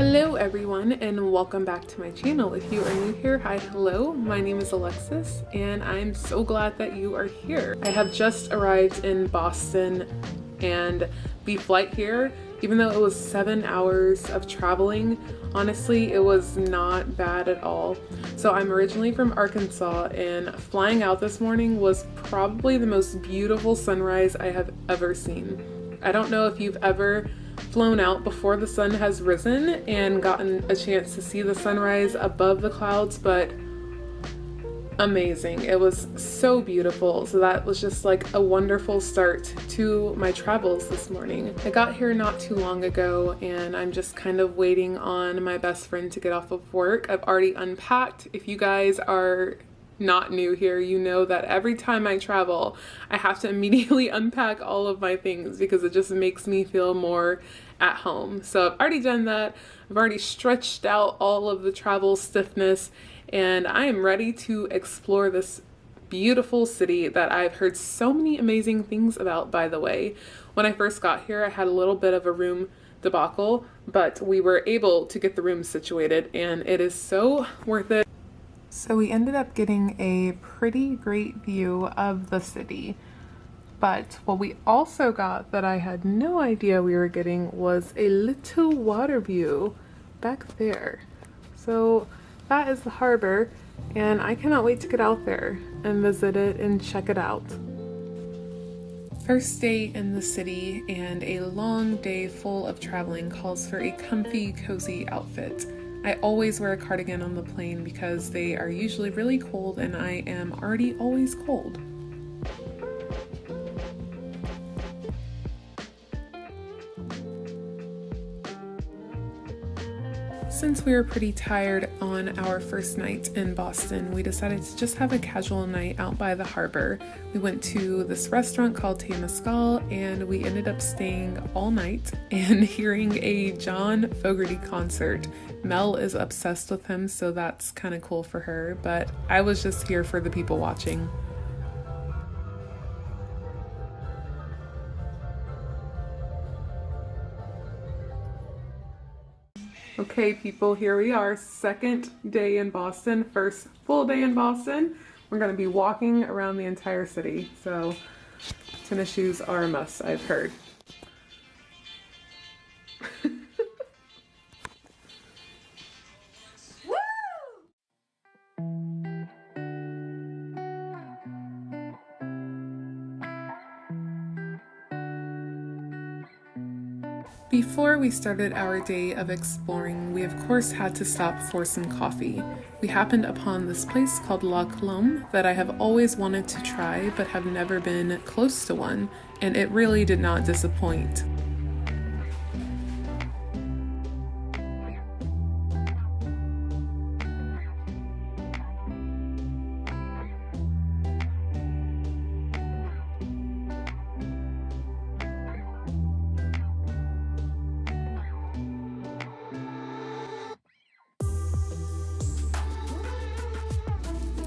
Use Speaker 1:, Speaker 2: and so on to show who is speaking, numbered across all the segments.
Speaker 1: Hello everyone and welcome back to my channel. If you are new here, hi, hello, my name is Alexis and I'm so glad that you are here. I have just arrived in Boston and the flight here, even though it was 7 hours of traveling, honestly, it was not bad at all. So I'm originally from Arkansas and flying out this morning was probably the most beautiful sunrise I have ever seen. I don't know if you've ever flown out before the sun has risen and gotten a chance to see the sunrise above the clouds, but amazing. It was so beautiful. So that was just like a wonderful start to my travels this morning. I got here not too long ago and I'm just kind of waiting on my best friend to get off of work. I've already unpacked. If you guys are not new here, you know that every time I travel, I have to immediately unpack all of my things because it just makes me feel more at home. So I've already done that. I've already stretched out all of the travel stiffness and I am ready to explore this beautiful city that I've heard so many amazing things about, by the way. When I first got here, I had a little bit of a room debacle, but we were able to get the room situated and it is so worth it. So we ended up getting a pretty great view of the city, but what we also got that I had no idea we were getting was a little water view back there. So that is the harbor and I cannot wait to get out there and visit it and check it out. First day in the city and a long day full of traveling calls for a comfy, cozy outfit. I always wear a cardigan on the plane because they are usually really cold and I am already always cold. Since we were pretty tired on our first night in Boston, we decided to just have a casual night out by the harbor. We went to this restaurant called Temescal and we ended up staying all night and hearing a John Fogerty concert. Mel is obsessed with him, so that's kind of cool for her, but I was just here for the people watching. Okay people, here we are, second day in Boston, first full day in Boston. We're going to be walking around the entire city, so tennis shoes are a must, I've heard. Before we started our day of exploring, we of course had to stop for some coffee. We happened upon this place called La Colombe that I have always wanted to try but have never been close to one, and it really did not disappoint.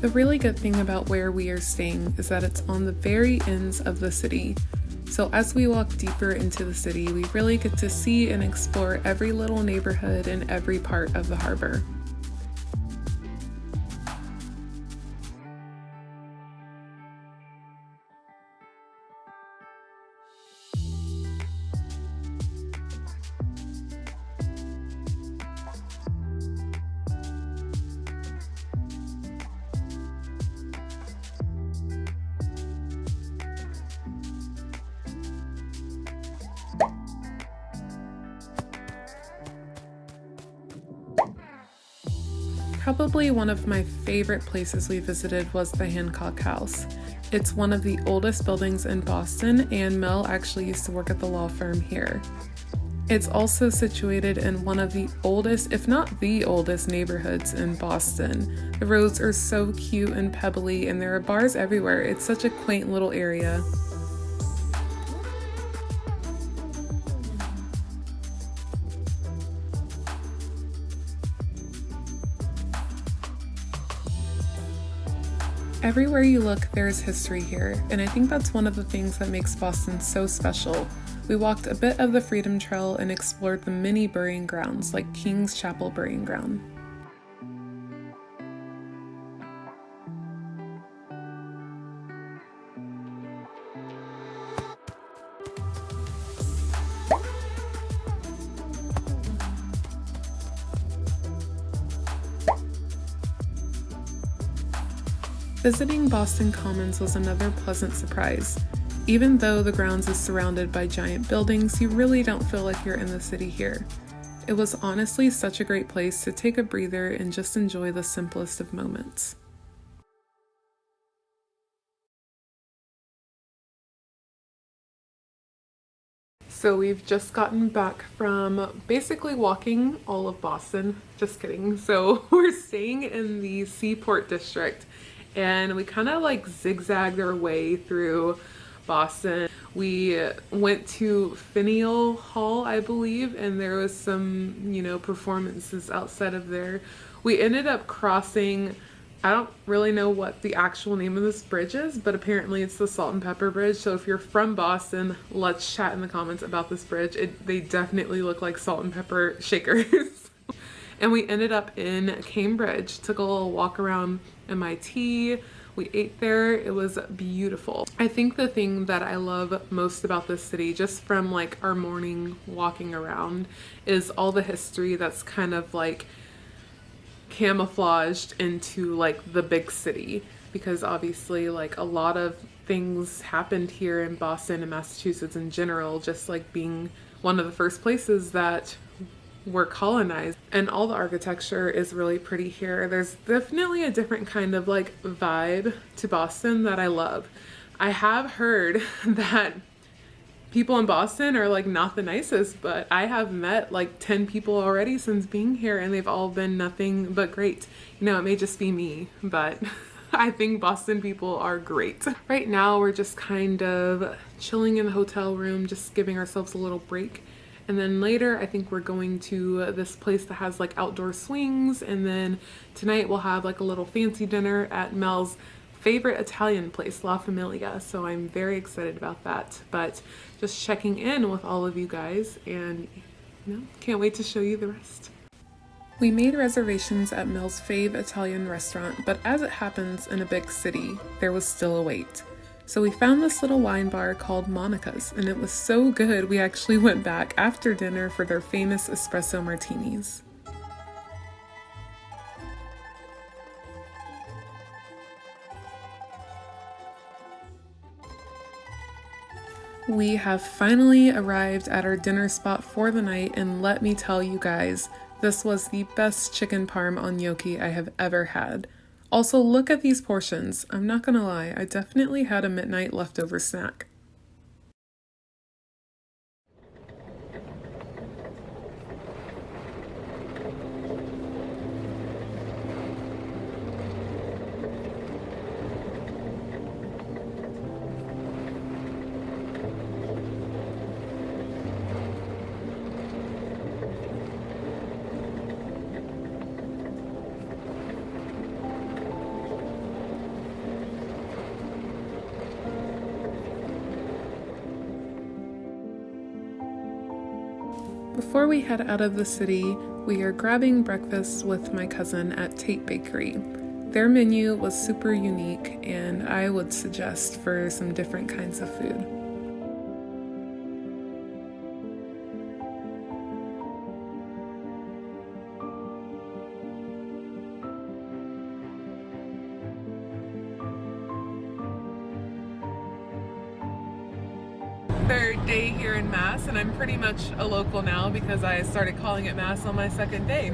Speaker 1: The really good thing about where we are staying is that it's on the very ends of the city. So as we walk deeper into the city, we really get to see and explore every little neighborhood and every part of the harbor. Probably one of my favorite places we visited was the Hancock House. It's one of the oldest buildings in Boston and Mel actually used to work at the law firm here. It's also situated in one of the oldest, if not the oldest, neighborhoods in Boston. The roads are so cute and pebbly and there are bars everywhere. It's such a quaint little area. Everywhere you look, there is history here, and I think that's one of the things that makes Boston so special. We walked a bit of the Freedom Trail and explored the mini burying grounds like King's Chapel Burying Ground. Visiting Boston Commons was another pleasant surprise. Even though the grounds is surrounded by giant buildings, you really don't feel like you're in the city here. It was honestly such a great place to take a breather and just enjoy the simplest of moments. So we've just gotten back from basically walking all of Boston. Just kidding. So we're staying in the Seaport District, and we kind of like zigzagged our way through Boston. We went to Faneuil Hall, I believe, and there was some, performances outside of there. We ended up crossing, I don't really know what the actual name of this bridge is, but apparently it's the Salt and Pepper Bridge. So if you're from Boston, let's chat in the comments about this bridge. They definitely look like salt and pepper shakers. And we ended up in Cambridge, took a little walk around MIT. We ate there. It was beautiful. I think the thing that I love most about this city, just from like our morning walking around, is all the history that's kind of like camouflaged into like the big city, because obviously like a lot of things happened here in Boston and Massachusetts in general, just like being one of the first places that were colonized. And all the architecture is really pretty here. There's definitely a different kind of like vibe to Boston that I love. I have heard that people in Boston are like not the nicest, but I have met like 10 people already since being here, and they've all been nothing but great. It may just be me, but I think Boston people are great. Right now we're just kind of chilling in the hotel room, just giving ourselves a little break. And then later, I think we're going to this place that has like outdoor swings. And then tonight we'll have like a little fancy dinner at Mel's favorite Italian place, La Familia. So I'm very excited about that. But just checking in with all of you guys, and can't wait to show you the rest. We made reservations at Mel's fave Italian restaurant, but as it happens in a big city, there was still a wait. So we found this little wine bar called Monica's, and it was so good we actually went back after dinner for their famous espresso martinis. We have finally arrived at our dinner spot for the night, and let me tell you guys, this was the best chicken parm on gnocchi I have ever had. Also, look at these portions. I'm not gonna lie, I definitely had a midnight leftover snack. Before we head out of the city, we are grabbing breakfast with my cousin at Tate Bakery. Their menu was super unique, and I would suggest for some different kinds of food. Third day here in Mass, and I'm pretty much a local now because I started calling it Mass on my second day.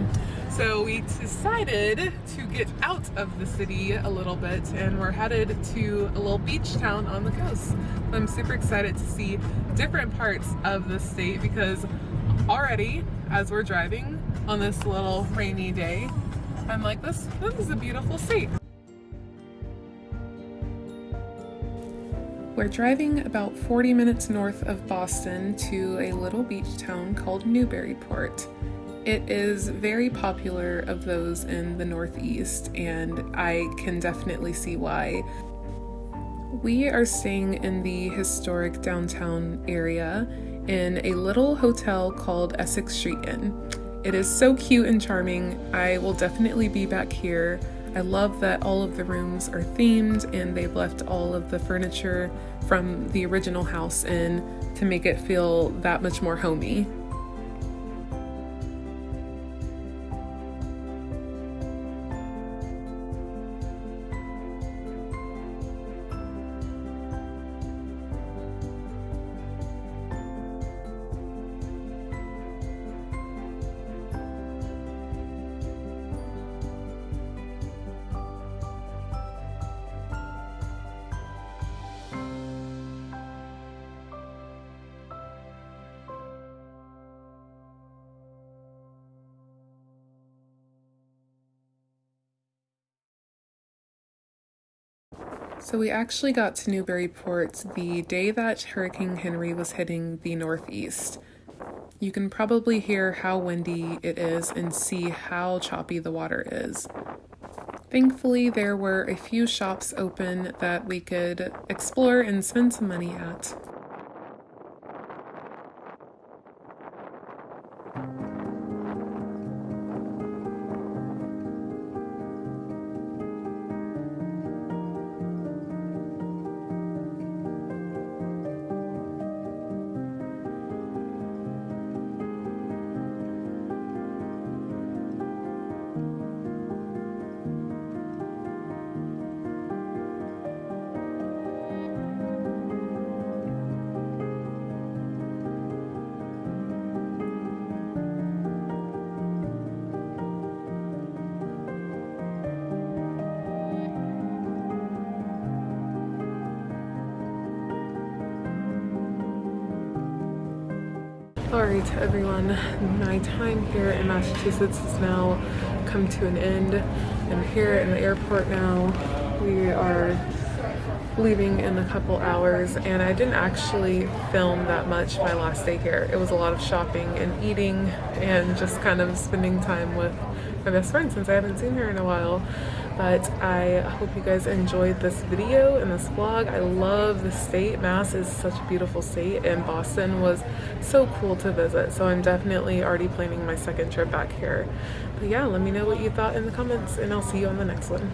Speaker 1: So we decided to get out of the city a little bit, and we're headed to a little beach town on the coast. I'm super excited to see different parts of the state, because already as we're driving on this little rainy day, I'm like, this is a beautiful state. We're driving about 40 minutes north of Boston to a little beach town called Newburyport. It is very popular of those in the Northeast, and I can definitely see why. We are staying in the historic downtown area, in a little hotel called Essex Street Inn. It is so cute and charming. I will definitely be back here. I love that all of the rooms are themed and they've left all of the furniture from the original house in to make it feel that much more homey. So we actually got to Newburyport the day that Hurricane Henry was hitting the northeast. You can probably hear how windy it is and see how choppy the water is. Thankfully, there were a few shops open that we could explore and spend some money at. Alright everyone, my time here in Massachusetts has now come to an end. I'm here in the airport now. We are leaving in a couple hours, and I didn't actually film that much my last day here. It was a lot of shopping and eating and just kind of spending time with my best friend since I haven't seen her in a while. But I hope you guys enjoyed this video and this vlog. I love the state. Mass is such a beautiful state, and Boston was so cool to visit. So I'm definitely already planning my second trip back here. But yeah, let me know what you thought in the comments, and I'll see you on the next one.